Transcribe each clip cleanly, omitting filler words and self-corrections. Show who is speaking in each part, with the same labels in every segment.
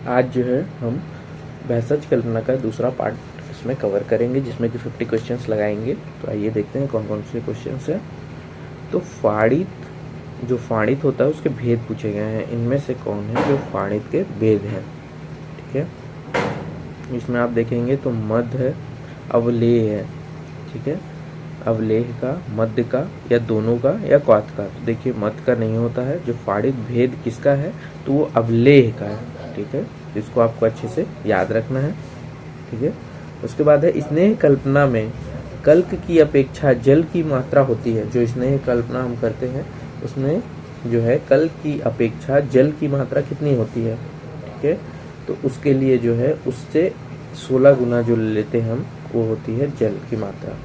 Speaker 1: आज जो है हम भेषज कल्पना का दूसरा पार्ट इसमें कवर करेंगे, जिसमें कि 50 क्वेश्चंस लगाएंगे। तो आइए देखते हैं कौन कौन से क्वेश्चंस हैं। तो जो फाड़ित होता है उसके भेद पूछे गए हैं। इनमें से कौन है जो फाड़ित के भेद हैं? ठीक है, इसमें आप देखेंगे तो मध्य है, अवलेह है। ठीक है, अवलेह का, मध्य का, या दोनों का, या क्वाथ का। तो देखिए मध्य का नहीं होता है। जो फाड़ित भेद किसका है? तो वो अवलेह का है। ठीक है, इसको आपको अच्छे से याद रखना है। ठीक है, उसके बाद है स्नेह कल्पना में कल्क की अपेक्षा जल की मात्रा होती है। जो स्नेह कल्पना हम करते हैं उसमें जो है कल्क की अपेक्षा जल की मात्रा कितनी होती है? ठीक है, तो उसके लिए जो है उससे 16 गुना जो लेते हैं हम, वो होती है जल की मात्रा।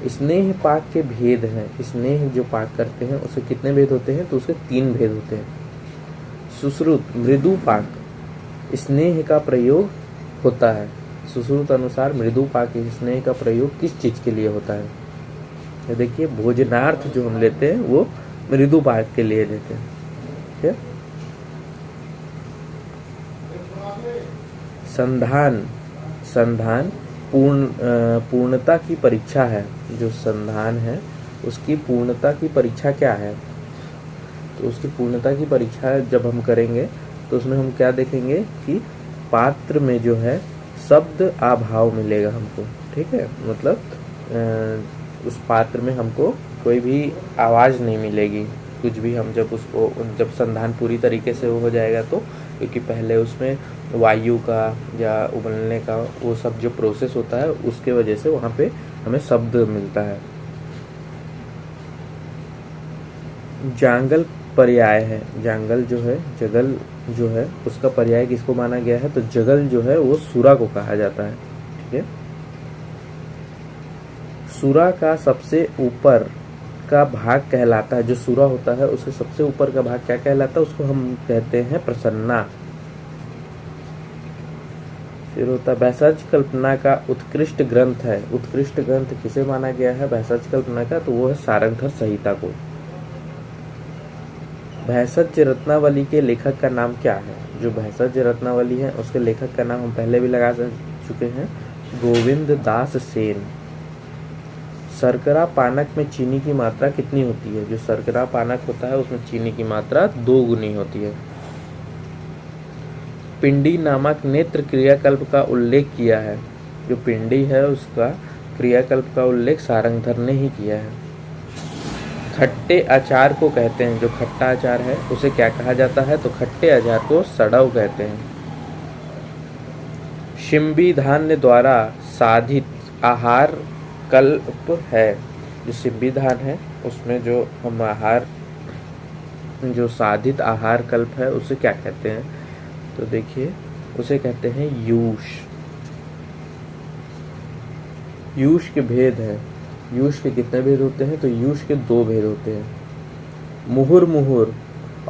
Speaker 1: स्नेह पाक के भेद हैं। स्नेह जो पाक करते हैं उसके कितने भेद होते हैं? तो उसके 3 भेद होते हैं। सुश्रुत मृदु पाक स्नेह का प्रयोग होता है। सुश्रुत अनुसार मृदु पाक स्नेह का प्रयोग किस चीज के लिए होता है? ये देखिए भोजनार्थ जो हम लेते हैं वो मृदु पाक के लिए लेते हैं। ठीक है, संधान पूर्णता की परीक्षा है। जो संधान है उसकी पूर्णता की परीक्षा क्या है? तो उसकी पूर्णता की परीक्षा जब हम करेंगे तो उसमें हम क्या देखेंगे कि पात्र में जो है शब्द अभाव मिलेगा हमको। ठीक है, मतलब उस पात्र में हमको कोई भी आवाज़ नहीं मिलेगी। कुछ भी हम जब संधान पूरी तरीके से हो जाएगा तो, क्योंकि पहले उसमें वायु का या उबलने का वो सब जो प्रोसेस होता है उसके वजह से वहाँ पे हमें शब्द मिलता है। जांगल पर्याय है। जांगल जो है, जगल जो है उसका पर्याय किसको माना गया है? तो जगल जो है वो सुरा को कहा जाता है। ठीक है, सुरा का सबसे ऊपर का भाग कहलाता है। जो सुरा होता है उसके सबसे ऊपर का भाग क्या कहलाता है? उसको हम कहते हैं प्रसन्ना। फिर होता है भेषज कल्पना का उत्कृष्ट ग्रंथ है। उत्कृष्ट ग्रंथ किसे माना गया है भेषज कल्पना का? तो वो है सारंगधर संहिता को। भेषज रत्नावली के लेखक का नाम क्या है? जो भेषज रत्नावली है उसके लेखक का नाम हम पहले भी लगा चुके हैं, गोविंद दास सेन। शर्करा पानक में चीनी की मात्रा कितनी होती है? जो शर्करा पानक होता है उसमें चीनी की मात्रा 2 गुनी होती है। पिंडी नामक नेत्र क्रियाकल्प का उल्लेख किया है। जो पिंडी है उसका क्रियाकल्प का उल्लेख सारंगधर ने ही किया है। खट्टे अचार को कहते हैं, जो खट्टा अचार है उसे क्या कहा जाता है? तो खट्टे अचार को सड़व कहते हैं। शिंबी धान्य द्वारा साधित आहार कल्प है। जो शिंबी धान है उसमें जो हम जो साधित आहार कल्प है उसे क्या कहते हैं? तो देखिए उसे कहते हैं यूष। यूष के भेद है। यूष के कितने भेद होते हैं? तो यूष के 2 भेद होते हैं। मुहुर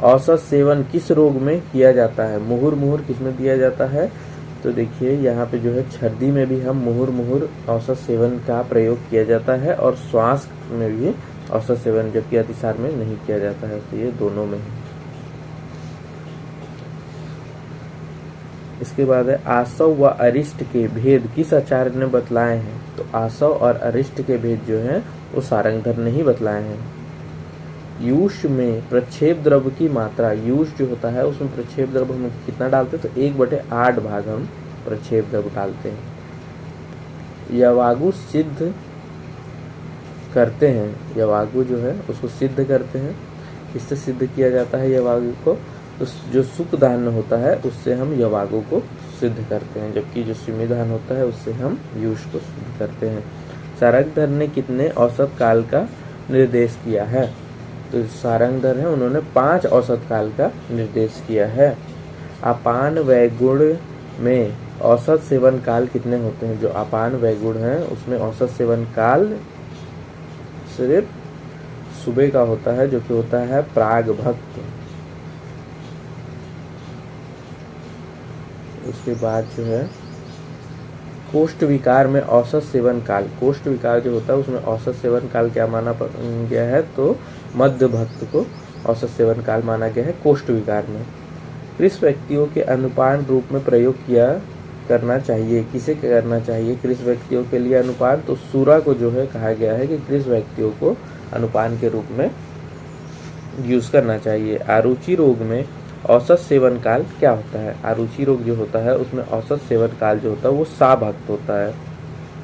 Speaker 1: औसत सेवन किस रोग में किया जाता है? मुहुर किस में दिया जाता है? तो देखिए यहाँ पे जो है छर्दी में भी हम मुहुर औसत सेवन का प्रयोग किया जाता है, और श्वास में भी औसत सेवन, जबकि अतिसार में नहीं किया जाता है। तो ये दोनों में है। इसके बाद है आसव व अरिष्ट के भेद किस आचार्य ने बतलाए हैं? तो आसव और अरिष्ट के भेद जो हैं वो सारंगधर ने ही बतलाए हैं। यूष में प्रक्षेप द्रव्य की मात्रा, यूष जो होता है उसमें प्रक्षेप द्रव्य हम कितना डालते हैं? तो 1/8 भाग हम प्रक्षेप द्रव्य डालते हैं। यवागु सिद्ध करते हैं। यवागु जो है उसको सिद्ध करते हैं। किससे सिद्ध किया जाता है यवागु को? तो जो सुक धान होता है उससे हम यवागु को सिद्ध करते हैं, जबकि जो सिमी धान होता है उससे हम यूष को सिद्ध करते हैं। सारंगधर ने कितने औसत काल का निर्देश किया है? तो सारंगधर है उन्होंने 5 औसत काल का निर्देश किया है। अपान वैगुण में औसत सेवन काल कितने होते हैं? जो अपान वैगुण है उसमें औसत सेवन काल सिर्फ सुबह का होता है, जो कि होता है प्राग भक्त। उसके बाद जो है कोष्ठ विकार में औसत सेवन काल, कोष्ठ विकार जो होता है उसमें औसत सेवन काल क्या माना गया है? तो मध्य भक्त को औसत सेवन काल माना गया है कोष्ठ विकार में। किस व्यक्तियों के अनुपान रूप में प्रयोग किया करना चाहिए, किसे करना चाहिए किस व्यक्तियों के लिए अनुपान, तो सूरा को जो है कहा गया है कि किस व्यक्तियों को अनुपान के रूप में यूज करना चाहिए। आरुचि रोग में औसत सेवन काल क्या होता है? आरुचि रोग जो होता है उसमें औसत सेवन काल जो होता है वो 100 भक्त होता है।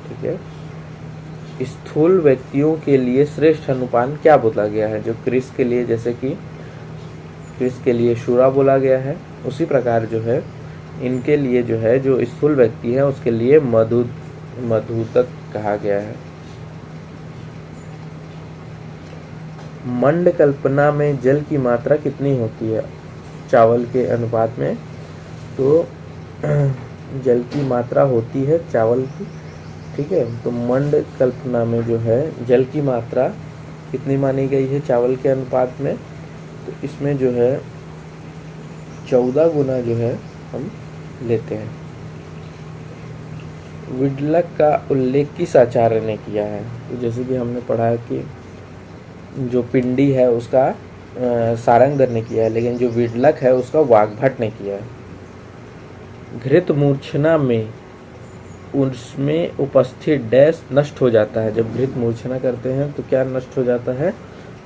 Speaker 1: ठीक है। स्थूल व्यक्तियों के लिए श्रेष्ठ अनुपान क्या बोला गया है? जो क्रिस के लिए, जैसे कि क्रिस के लिए शूरा बोला गया है, उसी प्रकार जो है इनके लिए जो है, जो स्थूल व्यक्ति है उसके लिए मधुतक कहा गया है। मंड कल्पना में जल की मात्रा कितनी होती है चावल के अनुपात में? तो जल की मात्रा होती है चावल की। ठीक है। तो मंड कल्पना में जो है जल की मात्रा कितनी मानी गई है चावल के अनुपात में? तो इसमें जो है 14 गुना जो है हम लेते हैं। विडलक का उल्लेख किस आचार्य ने किया है? तो जैसे कि हमने पढ़ा है कि जो पिंडी है उसका सारंगधर ने किया है, लेकिन जो विडलक है उसका वाग्भट ने किया है। घृत मूर्छना में उसमें उपस्थित डैश नष्ट हो जाता है। जब घृत मूर्छना करते हैं तो क्या नष्ट हो जाता है?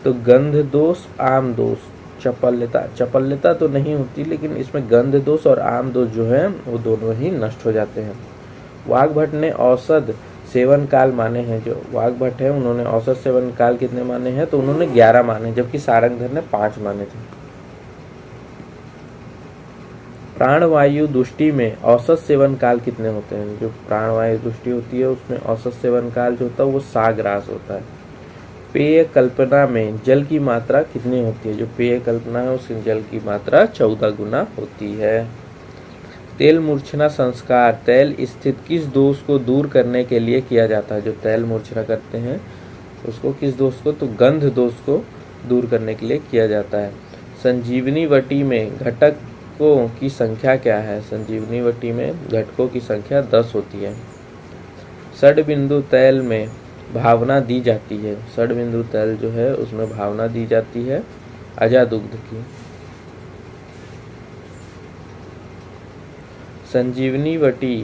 Speaker 1: तो गंध दोष, आम दोष, चपल्यता तो नहीं होती, लेकिन इसमें गंध दोष और आम दोष जो है वो दोनों ही नष्ट हो जाते हैं। वाग्भट ने औसत सेवन काल माने हैं। जो वाग्भट है उन्होंने औसत सेवन काल कितने माने हैं? तो उन्होंने 11 माने, जबकि सारंगधर ने 5 माने थे। प्राणवायु दुष्टि में औसत सेवन काल कितने होते हैं? जो प्राणवायु दुष्टि होती है उसमें औसत सेवन काल जो होता है वो 100 ग्रास होता है। पेय कल्पना में जल की मात्रा कितनी होती है? जो पेय कल्पना है उसकी जल की मात्रा 14 गुना होती है। तेल मूर्छना संस्कार तैल स्थित किस दोष को दूर करने के लिए किया जाता है? जो तैल मूर्छना करते हैं उसको किस दोष को? तो गंध दोष को दूर करने के लिए किया जाता है। संजीवनी वटी में घटकों की संख्या क्या है? संजीवनी वटी में घटकों की संख्या 10 होती है। षड्बिंदु तैल में भावना दी जाती है। षड्बिंदु तैल जो है उसमें भावना दी जाती है अजादुग्ध की। संजीवनी वटी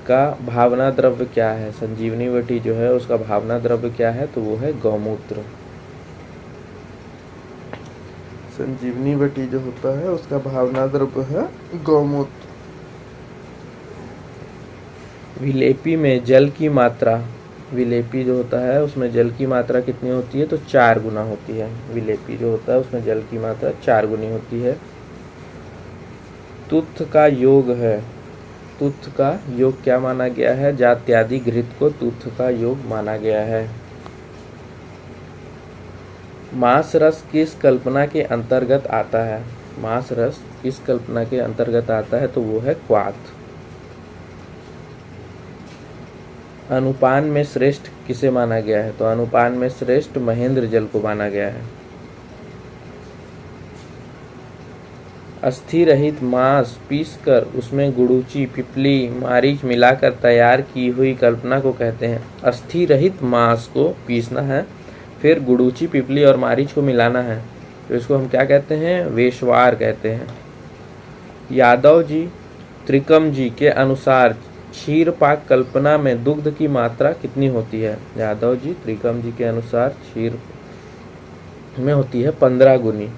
Speaker 1: का भावना द्रव्य क्या है? संजीवनी वटी जो है उसका भावना द्रव्य क्या है? तो वो है गौमूत्र। संजीवनी वटी जो होता है उसका भावना द्रव्य है गौमूत्र। विलेपी में जल की मात्रा, विलेपी जो होता है उसमें जल की मात्रा कितनी होती है? तो 4 गुना होती है। विलेपी जो होता है उसमें जल की मात्रा 4 गुनी होती है। तुथ का योग है। तुथ का योग क्या माना गया है? जात्यादि घृत को तुथ का योग माना गया है। मांस रस किस कल्पना के अंतर्गत आता है? मांस रस किस कल्पना के अंतर्गत आता है? तो वो है क्वाथ। अनुपान में श्रेष्ठ किसे माना गया है? तो अनुपान में श्रेष्ठ महेंद्र जल को माना गया है। अस्थि रहित मांस पीसकर उसमें गुड़ूची, पिपली, मारीच मिलाकर तैयार की हुई कल्पना को कहते हैं। अस्थि रहित मांस को पीसना है, फिर गुड़ूची, पिपली और मारीच को मिलाना है, तो इसको हम क्या कहते हैं? वेशवार कहते हैं। यादव जी त्रिकम जी के अनुसार क्षीर पाक कल्पना में दुग्ध की मात्रा कितनी होती है? यादव जी त्रिकम जी के अनुसार क्षीर में होती है 15 गुनी।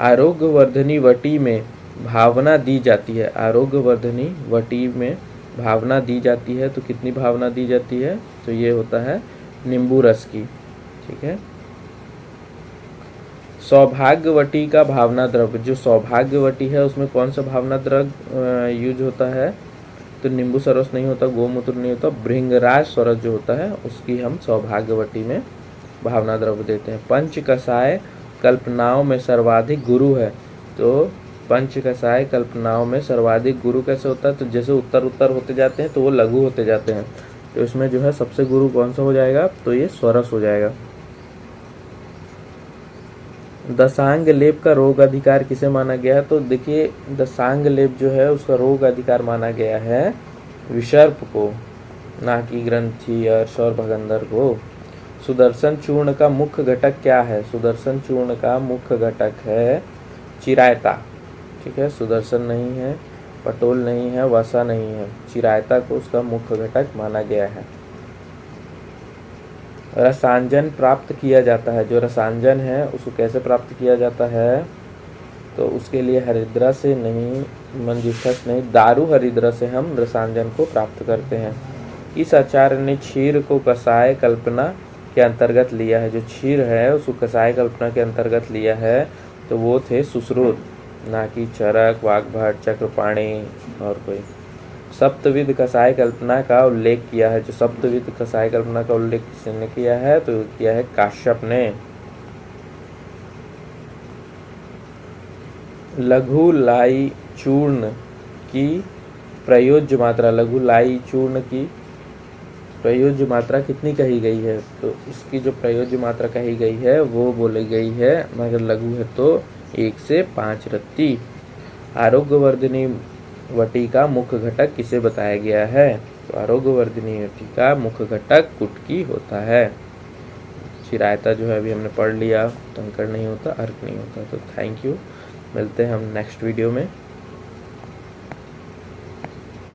Speaker 1: आरोग्यवर्धनी वटी में भावना दी जाती है। आरोग्यवर्धनी वटी में भावना दी जाती है, तो कितनी भावना दी जाती है? तो ये होता है नींबू रस की। ठीक है। सौभाग्यवटी का भावना द्रव्य, जो सौभाग्यवटी है उसमें कौन सा भावना द्रव्य यूज होता है? तो नींबू सरस नहीं होता, गोमूत्र नहीं होता, भृंगराज सरस जो होता है उसकी हम सौभाग्यवटी में भावना द्रव्य देते हैं। पंच कषाय कल्पनाओं में सर्वाधिक गुरु है। तो पंच कषाय कल्पनाओं में सर्वाधिक गुरु कैसे होता है? तो जैसे उत्तर उत्तर होते जाते हैं तो वो लघु होते जाते हैं, तो इसमें जो है सबसे गुरु कौन सा हो जाएगा? तो ये स्वरस हो जाएगा। दशांग लेप का रोग अधिकार किसे माना गया है? तो देखिए दशांग लेप जो है उसका रोग अधिकार माना गया है विसर्प को, ना कि ग्रंथि अर्श और भगंदर को। सुदर्शन चूर्ण का मुख्य घटक क्या है? सुदर्शन चूर्ण का मुख्य घटक है चिरायता। ठीक है, सुदर्शन नहीं है, पटोल नहीं है, वसा नहीं है। चिरायता को उसका मुख्य घटक माना गया है। रसांजन प्राप्त किया जाता है, जो रसांजन है उसको कैसे प्राप्त किया जाता है, तो उसके लिए हरिद्रा से नहीं, मंजिष्ठा से नहीं, दारू हरिद्रा से हम रसांजन को प्राप्त करते हैं। इस आचार्य ने क्षीर को कसाय कल्पना के अंतर्गत लिया है। जो क्षीर है उसको कसाय कल्पना के अंतर्गत लिया है, तो वो थे सुश्रुत, ना कि चरक, वाग्भट, चक्रपाणी और कोई। सप्तविध कसाय कल्पना का उल्लेख किया है। जो सप्तविध कसाय कल्पना का उल्लेख किसने किया है, तो किया है काश्यप ने। लघु लाई चूर्ण की प्रयोज्य मात्रा, लघु लाई चूर्ण की प्रयोज्य मात्रा कितनी कही गई है, तो इसकी जो प्रयोज्य मात्रा कही गई है वो बोली गई है, मगर लघु है तो 1 से 5 रत्ती। आरोग्यवर्धिनी वटी का मुख्य घटक किसे बताया गया है, तो आरोग्यवर्धिनी वटी का मुख्य घटक कुटकी होता है। चिरायता जो है अभी हमने पढ़ लिया, कंकड़ नहीं होता, अर्क नहीं होता। तो थैंक यू, मिलते हैं हम नेक्स्ट वीडियो में।